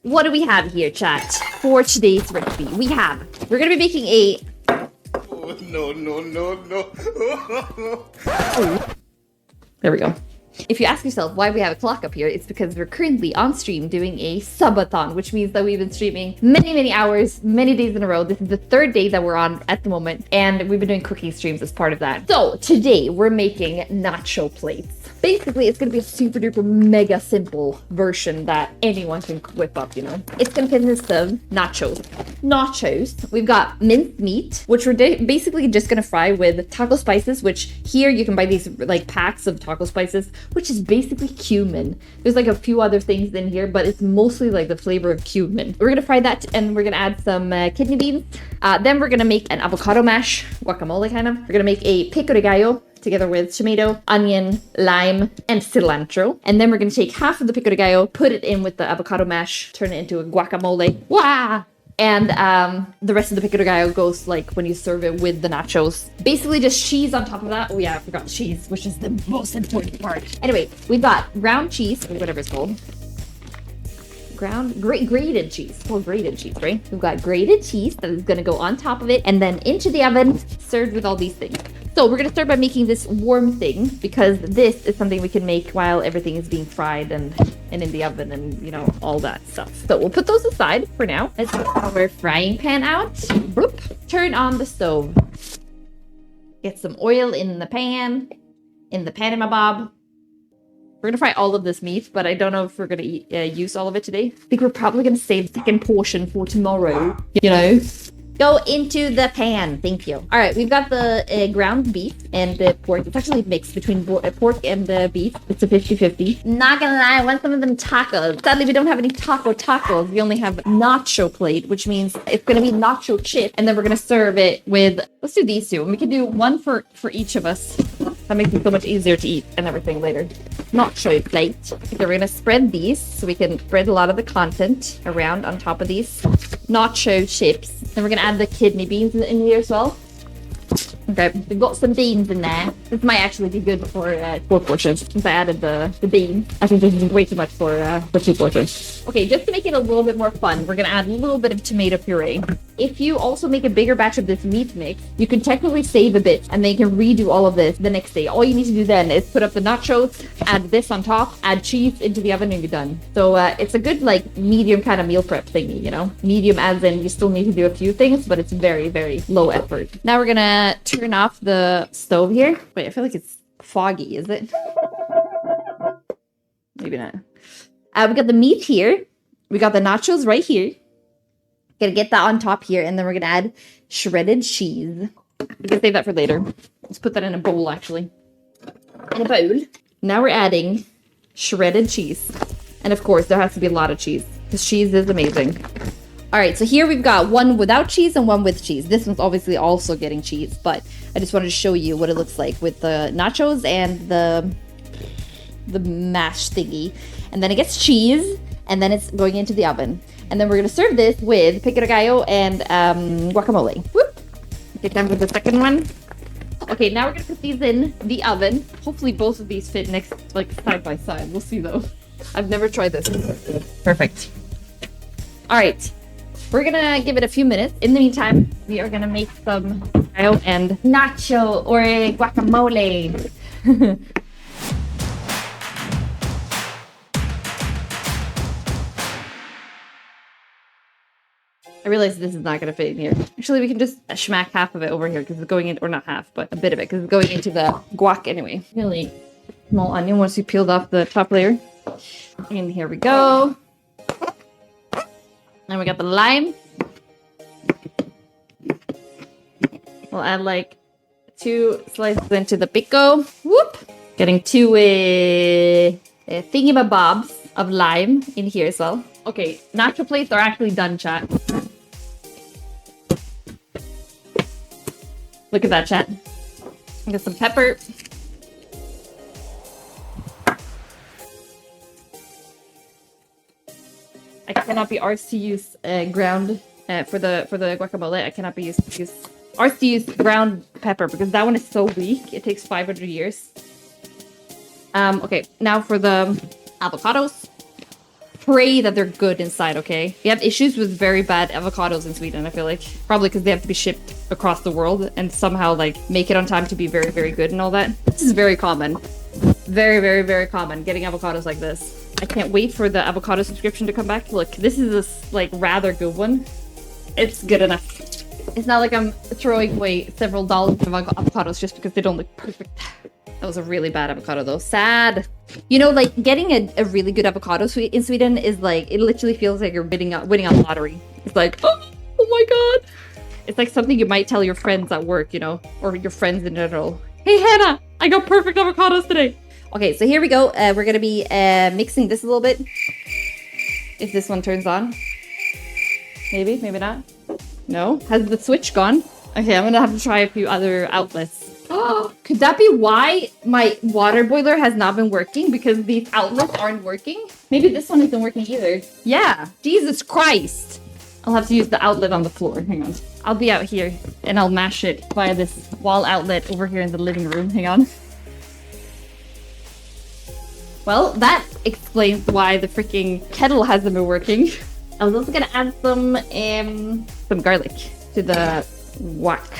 what do we have here, chat, for today's recipe? We're gonna be making a... Oh, no. There we go. If you ask yourself why we have a clock up here, it's because we're currently on stream doing a subathon, which means that we've been streaming many hours, many days in a row. This is the third day that we're on at the moment, and we've been doing cooking streams as part of that. So today we're making nacho plates. Basically, it's going to be a super duper mega simple version that anyone can whip up, you know. It's going to consist of nachos. We've got minced meat, which we're basically just going to fry with taco spices, which here you can buy these like packs of taco spices, which is basically cumin. There's like a few other things in here, but it's mostly like the flavor of cumin. We're going to fry that, and we're going to add some kidney beans. Then we're going to make an avocado mash, guacamole kind of. We're going to make a pico de gallo, together with tomato, onion, lime, and cilantro. And then we're going to take half of the pico de gallo, put it in with the avocado mash, turn it into a guacamole. Wah! And the rest of the pico de gallo goes like when you serve it with the nachos. Basically just cheese on top of that. Oh yeah, I forgot cheese, which is the most important part. Anyway, we've got ground cheese, or whatever it's called. Grated cheese. It's called grated cheese, right? We've got grated cheese that is going to go on top of it and then into the oven, served with all these things. So we're going to start by making this warm thing, because this is something we can make while everything is being fried and in the oven and, you know, all that stuff. So we'll put those aside for now. Let's get our frying pan out. Bloop. Turn on the stove. Get some oil in the pan my bob. We're going to fry all of this meat, but I don't know if we're going to use all of it today. I think we're probably going to save the second portion for tomorrow, you know. Go into the pan. Thank you. All right, we've got the ground beef and the pork. It's actually mixed between pork and the beef. It's a 50-50. Not gonna lie, I want some of them tacos. Sadly, we don't have any tacos. We only have nacho plate, which means it's gonna be nacho chip, and then we're gonna serve it with, let's do these two. And we can do one for each of us. That makes it so much easier to eat and everything later. Nacho plate. So we're gonna spread these so we can spread a lot of the content around on top of these nacho chips. Then we're gonna add the kidney beans in here as well. Okay, we've got some beans in there. This might actually be good for 4 portions, since I added the beans. I think this is way too much for 2 portions. Okay, just to make it a little bit more fun, we're gonna add a little bit of tomato puree. If you also make a bigger batch of this meat mix, you can technically save a bit, and then you can redo all of this the next day. All you need to do then is put up the nachos, add this on top, add cheese into the oven, and you're done. So it's a good like medium kind of meal prep thingy, you know? Medium as in you still need to do a few things, but it's very low effort. Now we're gonna turn off the stove here. Wait, I feel like it's foggy, is it? Maybe not. We got the meat here. We got the nachos right here. Gonna get that on top here, and then we're gonna add shredded cheese. We can save that for later. Let's put that in a bowl, actually. In a bowl. Now we're adding shredded cheese. And of course, there has to be a lot of cheese, because cheese is amazing. All right, so here we've got one without cheese and one with cheese. This one's obviously also getting cheese, but I just wanted to show you what it looks like with the nachos and the mash thingy. And then it gets cheese, and then it's going into the oven. And then we're gonna serve this with pico de gallo and guacamole. Whoop! Okay, time for the second one. Okay, now we're gonna put these in the oven. Hopefully both of these fit next, like side by side. We'll see though. I've never tried this. Perfect. All right. We're gonna give it a few minutes. In the meantime, we are gonna make some mayo and nacho or guacamole. I realize this is not gonna fit in here. Actually, we can just smack half of it over here because it's going in, or not half, but a bit of it because it's going into the guac anyway. Really small onion once you peeled off the top layer. And here we go. Then we got the lime. We'll add like 2 slices into the pico. Whoop! Getting 2 thingamabobs of lime in here as well. Okay, nacho plates are actually done, chat. Look at that, chat. Get some pepper. I cannot be arsed to use ground for the guacamole. I cannot be arsed to use ground pepper because that one is so weak. It takes 500 years. Okay, now for the avocados. pray that they're good inside, okay? We have issues with very bad avocados in Sweden, I feel like. Probably because they have to be shipped across the world and somehow like make it on time to be very, very good and all that. This is very common. Very, very, very common, getting avocados like this. I can't wait for the avocado subscription to come back. Look, this is a like rather good one. It's good enough. It's not like I'm throwing away several dollars of avocados just because they don't look perfect. That was a really bad avocado though. Sad. You know, like getting a really good avocado in Sweden is like, it literally feels like you're winning a lottery. It's like, oh my God. It's like something you might tell your friends at work, you know, or your friends in general. Hey Hannah, I got perfect avocados today. Okay, so here we go. We're gonna be mixing this a little bit. If this one turns on. Maybe, maybe not. No? Has the switch gone? Okay, I'm gonna have to try a few other outlets. Oh, could that be why my water boiler has not been working? Because these outlets aren't working? Maybe this one isn't working either. Yeah, Jesus Christ. I'll have to use the outlet on the floor. Hang on. I'll be out here and I'll mash it via this wall outlet over here in the living room. Hang on. Well, that explains why the freaking kettle hasn't been working. I was also gonna add some garlic to the wok.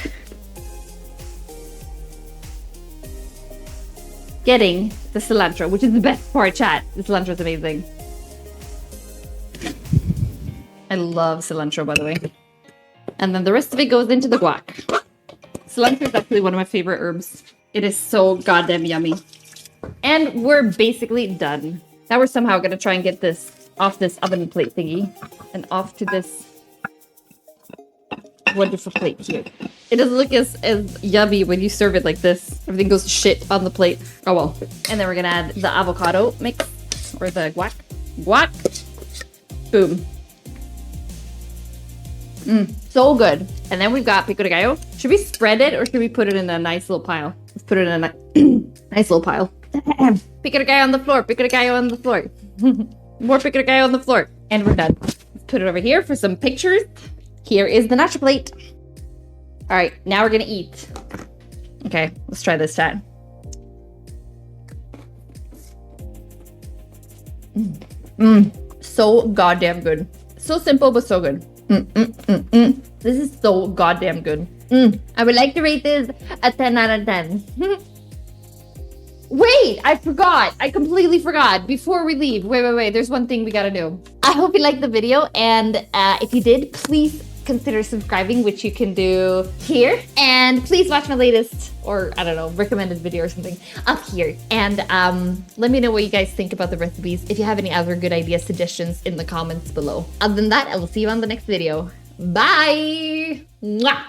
Getting the cilantro, which is the best part, chat. The cilantro is amazing. I love cilantro, by the way. And then the rest of it goes into the guac. Cilantro is actually one of my favorite herbs. It is so goddamn yummy. And we're basically done. Now we're somehow gonna try and get this off this oven plate thingy and off to this wonderful plate here. It doesn't look as yummy when you serve it like this. Everything goes to shit on the plate. Oh well. And then we're gonna add the avocado mix or the guac. Guac. Boom. So good. And then we've got pico de gallo. Should we spread it or should we put it in a nice little pile? Let's put it in a nice little pile. Pico de gallo on the floor. Pico de gallo on the floor. More pico de gallo on the floor. And we're done. Let's put it over here for some pictures. Here is the Nacho plate. All right, now we're gonna eat. Okay, let's try this, chat. So goddamn good. So simple, but so good. This is so goddamn good. I would like to rate this a 10 out of 10. Wait, I forgot. I completely forgot. Before we leave, wait. There's one thing we gotta do. I hope you liked the video, and if you did, please consider subscribing, which you can do here. And please watch my latest, or I don't know, recommended video or something up here. And let me know what you guys think about the recipes. If you have any other good ideas, suggestions in the comments below. Other than that, I will see you on the next video. Bye! Mwah!